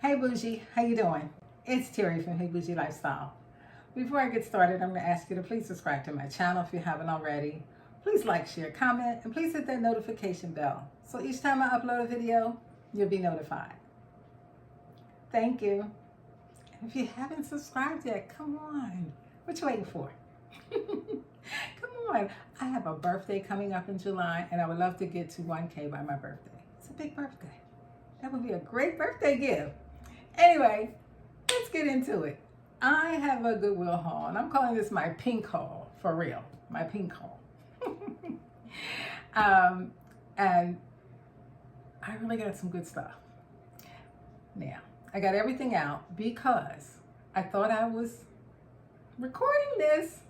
Hey Bougie, how you doing? It's Terry from Hey Bougie Lifestyle. Before I get started, I'm going to ask you to please subscribe to my channel if you haven't already. Please like, share, comment, and please hit that notification bell. So each time I upload a video, you'll be notified. Thank you. If you haven't subscribed yet, come on. What you waiting for? Come on. I have a birthday coming up in July, and I would love to get to 1K by my birthday. It's a big birthday. That would be a great birthday gift. Anyway, let's get into it. I have a Goodwill haul, and I'm calling this my pink haul, for real. My pink haul. And I really got some good stuff. Now, I got everything out because I thought I was recording this,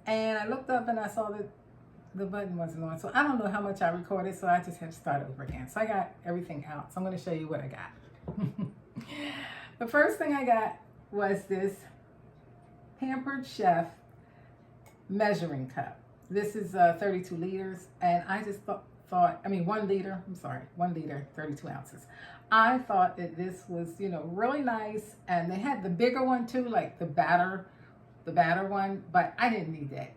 and I looked up and I saw that the button wasn't on. So I don't know how much I recorded, so I just had to start over again. So I got everything out. So I'm going to show you what I got. The first thing I got was this Pampered Chef measuring cup. This is 32 liters, and I just thought, 1 liter, 32 ounces. I thought that this was, really nice, and they had the bigger one too, like the batter one, but I didn't need that,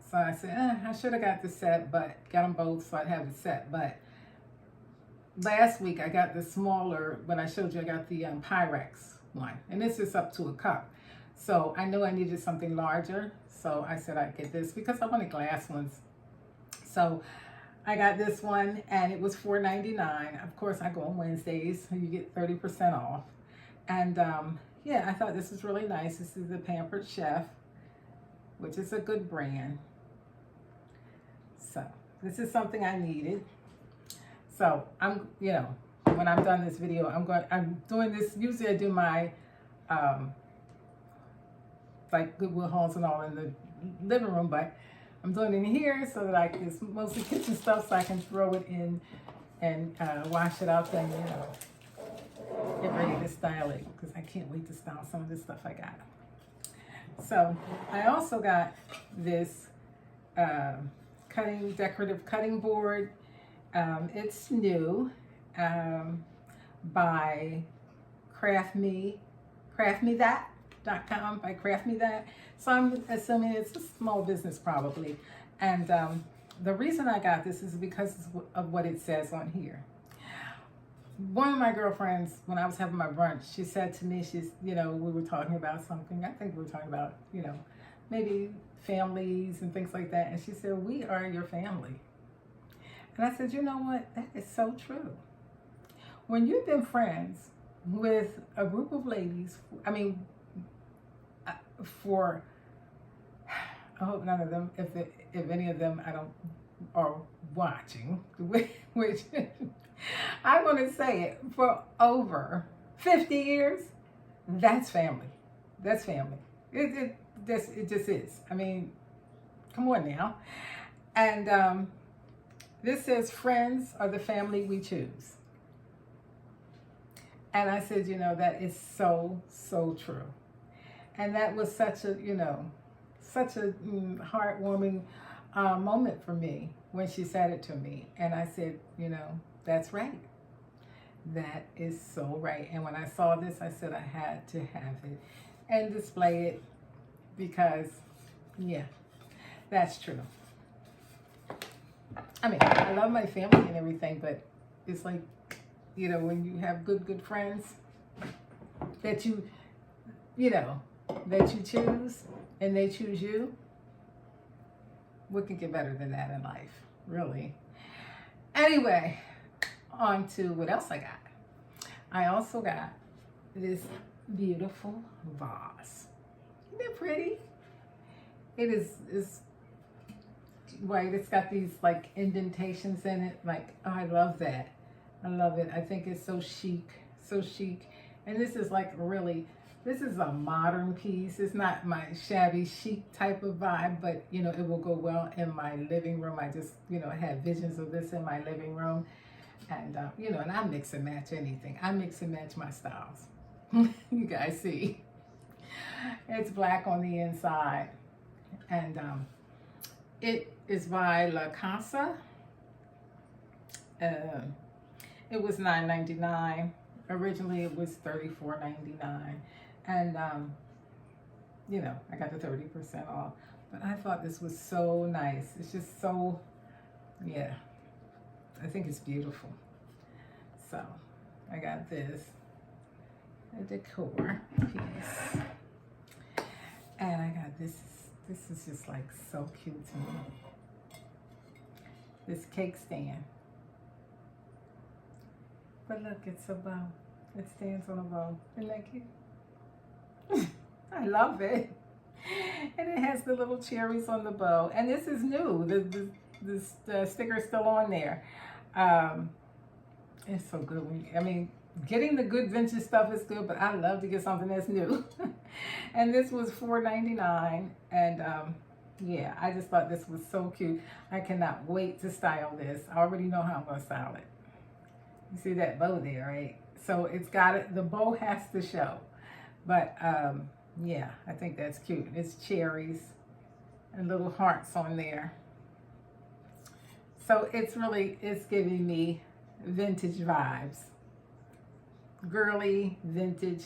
so I said, I should have got the set, but got them both, so I'd have the set. But last week I got the smaller, but I showed you I got the Pyrex one, and this is up to a cup. So I knew I needed something larger, so I said I'd get this because I wanted glass ones. So I got this one, and it was $4.99. Of course, I go on Wednesdays, so you get 30% off. And yeah, I thought this was really nice. This is the Pampered Chef, which is a good brand. So this is something I needed. So I'm, when I'm done this video, I'm doing this. Usually I do my like Goodwill hauls and all in the living room, but I'm doing it in here so that it's mostly kitchen stuff, so I can throw it in and wash it out then, get ready to style it, because I can't wait to style some of this stuff I got. So I also got this decorative cutting board. It's new, by craftmethat.com, by craftmethat. So I'm assuming it's a small business probably. And the reason I got this is because of what it says on here. One of my girlfriends, when I was having my brunch, she said to me, we were talking about something. I think we were talking about, maybe families and things like that. And she said, "We are your family." And I said, you know what? That is so true. When you've been friends with a group of ladies, I hope none of them, if any of them are watching, which I'm going to say it, for over 50 years, that's family. That's family. It just is. Come on now. And this says, "Friends are the family we choose." And I said, that is so, so true. And that was such a heartwarming moment for me when she said it to me. And I said, that's right. That is so right. And when I saw this, I said I had to have it and display it because, yeah, that's true. I love my family and everything, but it's like, when you have good friends that you choose and they choose you, what can get better than that in life, really? Anyway, on to what else I got. I also got this beautiful vase. Isn't it pretty? It is white. It's got these like indentations in it. Like, oh, I love that. I love it. I think it's so chic, so chic. And this is like this is a modern piece. It's not my shabby chic type of vibe, but it will go well in my living room. I just, had visions of this in my living room. And, and I mix and match anything. I mix and match my styles. You guys see. It's black on the inside. And it is by La Casa. It was $9.99 Originally it was $34.99, and you know, I got the 30% off. But I thought this was so nice. It's just so, yeah, I think it's beautiful. So I got this, a decor piece, and I got this. This is just like so cute to me. This cake stand. But look, it's a bow. It stands on a bow. Isn't that cute? I love it. And it has the little cherries on the bow. And this is new. The sticker's still on there. It's so good. I mean, getting the good vintage stuff is good, but I love to get something that's new. And this was $4.99. And yeah, I just thought this was so cute. I cannot wait to style this. I already know how I'm going to style it. You see that bow there, right? So it's got it. The bow has to show. But yeah, I think that's cute. It's cherries and little hearts on there. So it's giving me vintage vibes. Girly, vintage,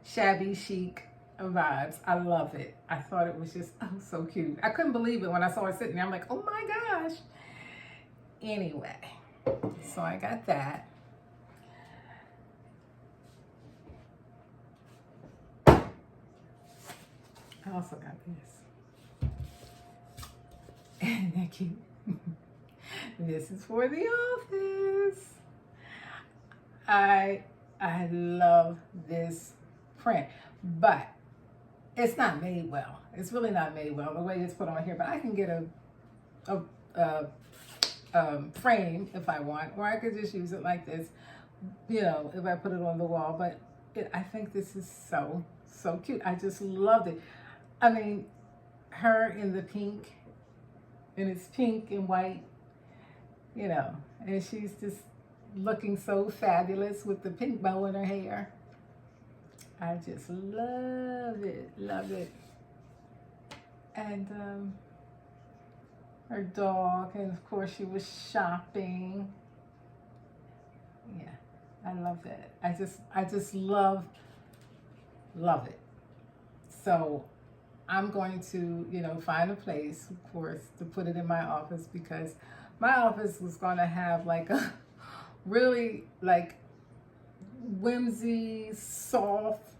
shabby chic vibes. I love it. I thought it was just, oh, so cute. I couldn't believe it when I saw it sitting there. I'm like, oh my gosh. Anyway, so I got that. I also got this. Isn't that cute? This is for the office. I love this print, but it's not made well. It's really not made well the way it's put on here. But I can get a frame if I want, or I could just use it like this, you know, if I put it on the wall. But I think this is so cute. I just loved it. I mean, her in the pink, and it's pink and white, you know, and she's just looking so fabulous with the pink bow in her hair. I just love it, love it. And her dog, and of course she was shopping. Yeah, I love that. I just love it. So I'm going to, you know, find a place, of course, to put it in my office, because my office was going to have like a really like whimsy, soft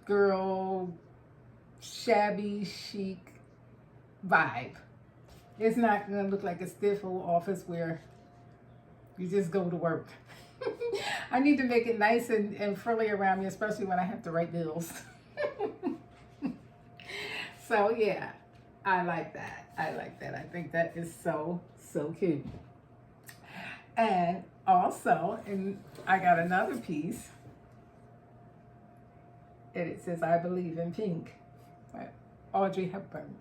girl, shabby chic vibe. It's not going to look like a stiff old office where you just go to work. I need to make it nice and frilly around me, especially when I have to write bills. So yeah, I like that. I like that. I think that is so cute. And also, and I got another piece, and it says, I believe in pink. Audrey Hepburn.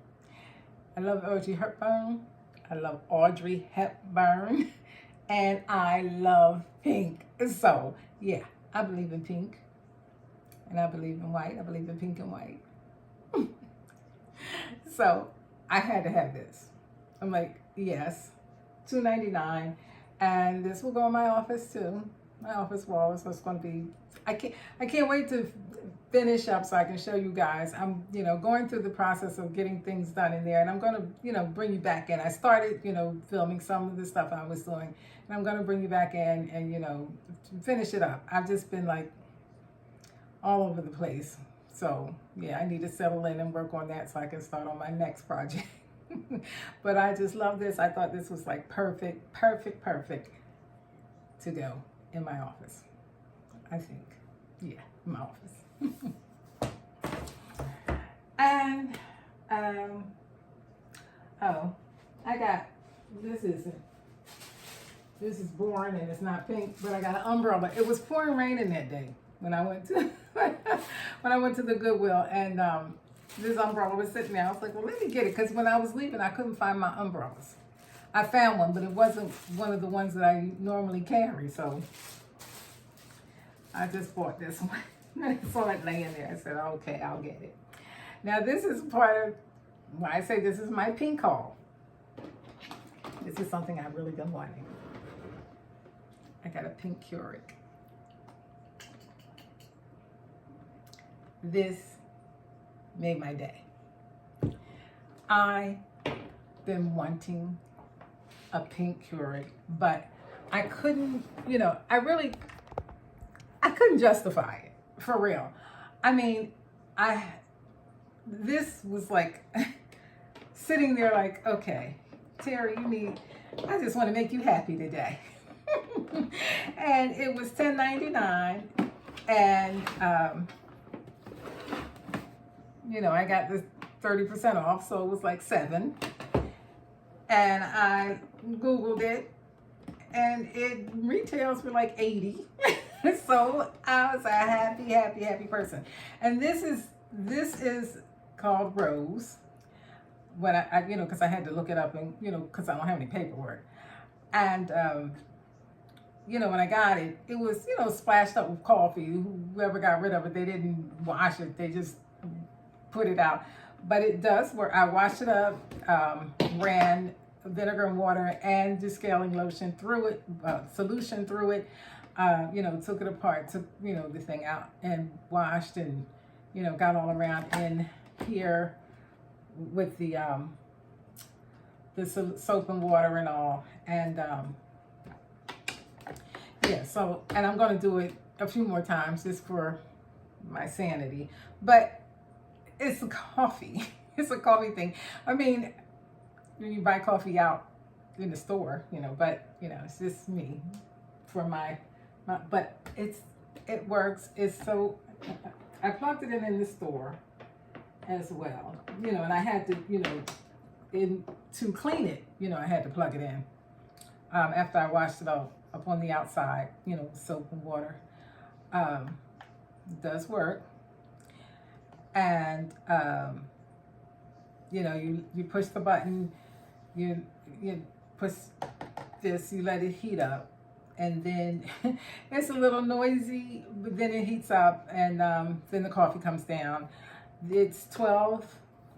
I love Audrey Hepburn. I love Audrey Hepburn. And I love pink. So yeah, I believe in pink. And I believe in white. I believe in pink and white. So I had to have this. I'm like, yes, $2.99, and this will go in my office too. My office wall. So it's going to be. I can't wait to finish up so I can show you guys. I'm, you know, going through the process of getting things done in there, and I'm going to, you know, bring you back in. I started, you know, filming some of the stuff I was doing, and I'm going to bring you back in and, you know, finish it up. I've just been like all over the place. So yeah, I need to settle in and work on that so I can start on my next project. But I just love this. I thought this was like perfect to go in my office. I think, yeah, in my office. And oh, I got, this is boring and it's not pink, but I got an umbrella. It was pouring rain in that day when I went to the Goodwill, and this umbrella was sitting there. I was like, well, let me get it, because when I was leaving, I couldn't find my umbrellas. I found one, but it wasn't one of the ones that I normally carry, so I just bought this one. I saw it laying there. I said, okay, I'll get it. Now, this is part of why I say this is my pink haul. This is something I've really been wanting. I got a pink Keurig. This made my day. I've been wanting a pink Keurig, but I couldn't, I couldn't justify it, for real. I mean, this was like sitting there like, okay, Terry, I just want to make you happy today. And it was $10.99, and I got this 30% off, so it was like $7. And I Googled it, and it retails for like $80. So I was a happy person. And this is called Rose. When I because I had to look it up, and because I don't have any paperwork. And when I got it, it was splashed up with coffee. Whoever got rid of it, they didn't wash it. They just put it out. But it does work. I washed it up, ran vinegar and water and descaling lotion through it, solution through it. Took it apart, took the thing out and washed, and got all around in here with the soap and water and all. And so, and I'm going to do it a few more times just for my sanity. But it's a coffee. It's a coffee thing. I mean, when you buy coffee out in the store, but it's just me for my but it works. It's so, I plugged it in the store as well, and I had to, to clean it, I had to plug it in after I washed it up on the outside, with soap and water. It does work. And you push the button, you push this, you let it heat up, and then it's a little noisy, but then it heats up, and then the coffee comes down. It's 12.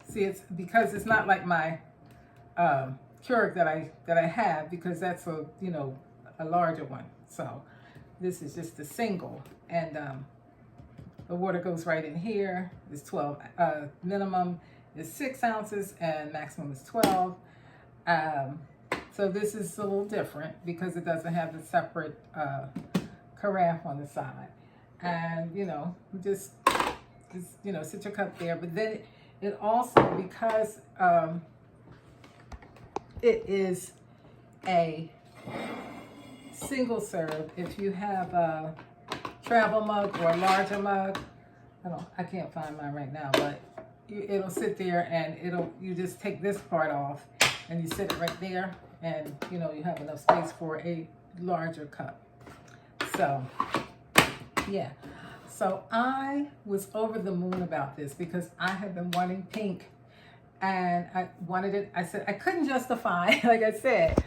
See, it's because it's not like my Keurig that I have, because that's a larger one. So this is just a single, and the water goes right in here. It's 12. Minimum is 6 ounces and maximum is 12. So this is a little different because it doesn't have the separate carafe on the side. And just sit your cup there. But then it also, because it is a single serve, if you have a travel mug or a larger mug, I can't find mine right now, but it'll sit there, and you just take this part off and you sit it right there, and you have enough space for a larger cup. So yeah, so I was over the moon about this because I have been wanting pink, and I wanted it. I said I couldn't justify, like I said,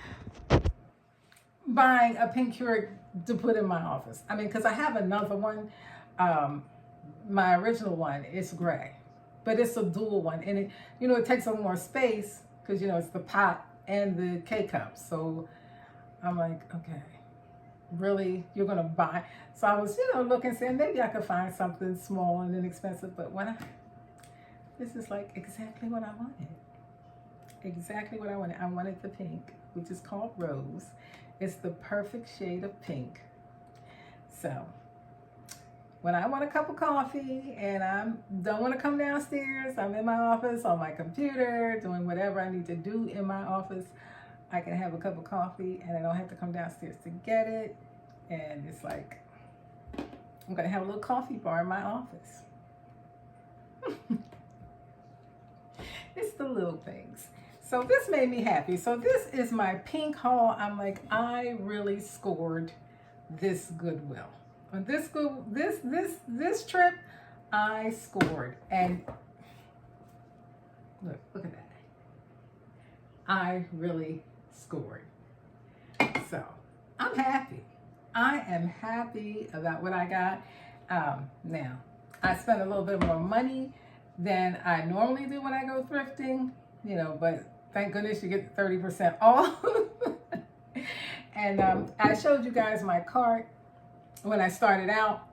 buying a pink Keurig to put in my office. I mean, because I have another one. My original one is gray, but it's a dual one, and it takes up more space because it's the pot and the K-cup. So I'm like, okay, really, you're gonna buy? So I was looking, saying maybe I could find something small and inexpensive, but this is like exactly what I wanted. Exactly what I wanted. I wanted the pink, which is called Rose. It's the perfect shade of pink. So when I want a cup of coffee and I don't want to come downstairs, I'm in my office on my computer doing whatever I need to do in my office, I can have a cup of coffee and I don't have to come downstairs to get it. And it's like, I'm going to have a little coffee bar in my office. It's the little things. So this made me happy. So this is my pink haul. I'm like, I really scored this Goodwill. On this trip, I scored. And look at that. I really scored. So I'm happy. I am happy about what I got. Now, I spent a little bit more money than I normally do when I go thrifting, but thank goodness you get 30% off. And I showed you guys my cart when I started out.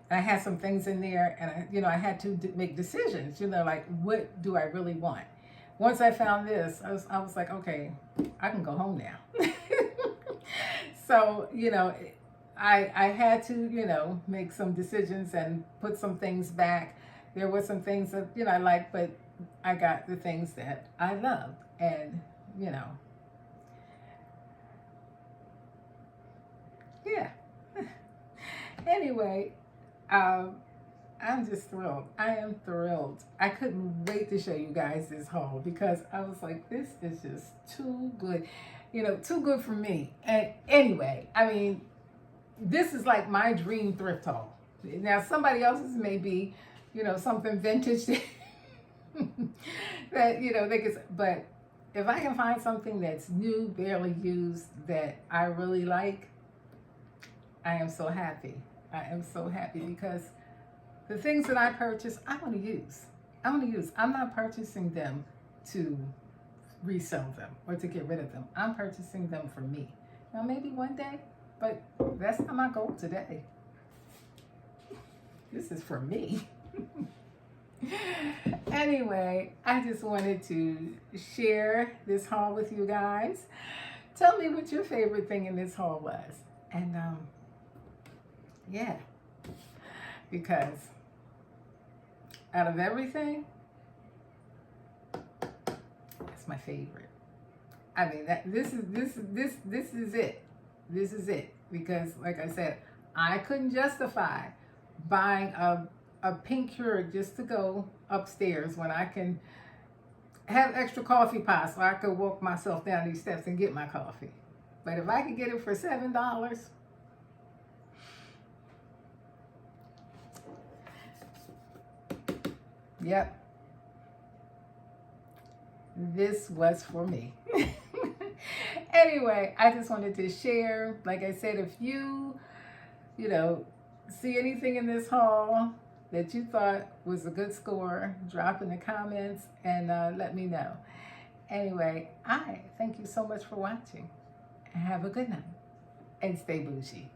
And I had some things in there, and I had to make decisions, like, what do I really want? Once I found this, I was like, okay, I can go home now. So, I had to, make some decisions and put some things back. There were some things that, I liked, but I got the things that I loved. And, yeah. Anyway, I'm just thrilled. I am thrilled. I couldn't wait to show you guys this haul because I was like, this is just too good. Too good for me. And anyway, I mean, this is like my dream thrift haul. Now, somebody else's may be, something vintage that, they could, but if I can find something that's new, barely used, that I really like, I am so happy. I am so happy because the things that I purchase, I want to use. I'm not purchasing them to resell them or to get rid of them. I'm purchasing them for me. Now, maybe one day, but that's not my goal today. This is for me. Anyway, I just wanted to share this haul with you guys. Tell me what your favorite thing in this haul was. And, yeah, because out of everything, that's my favorite. I mean, this is it. This is it. Because, like I said, I couldn't justify buying a pink Keurig just to go upstairs when I can have extra coffee pots so I could walk myself down these steps and get my coffee. But if I could get it for $7, yep, this was for me. Anyway, I just wanted to share. Like I said, if you see anything in this haul that you thought was a good score, drop in the comments and let me know. Anyway, I thank you so much for watching. Have a good night and stay bougie.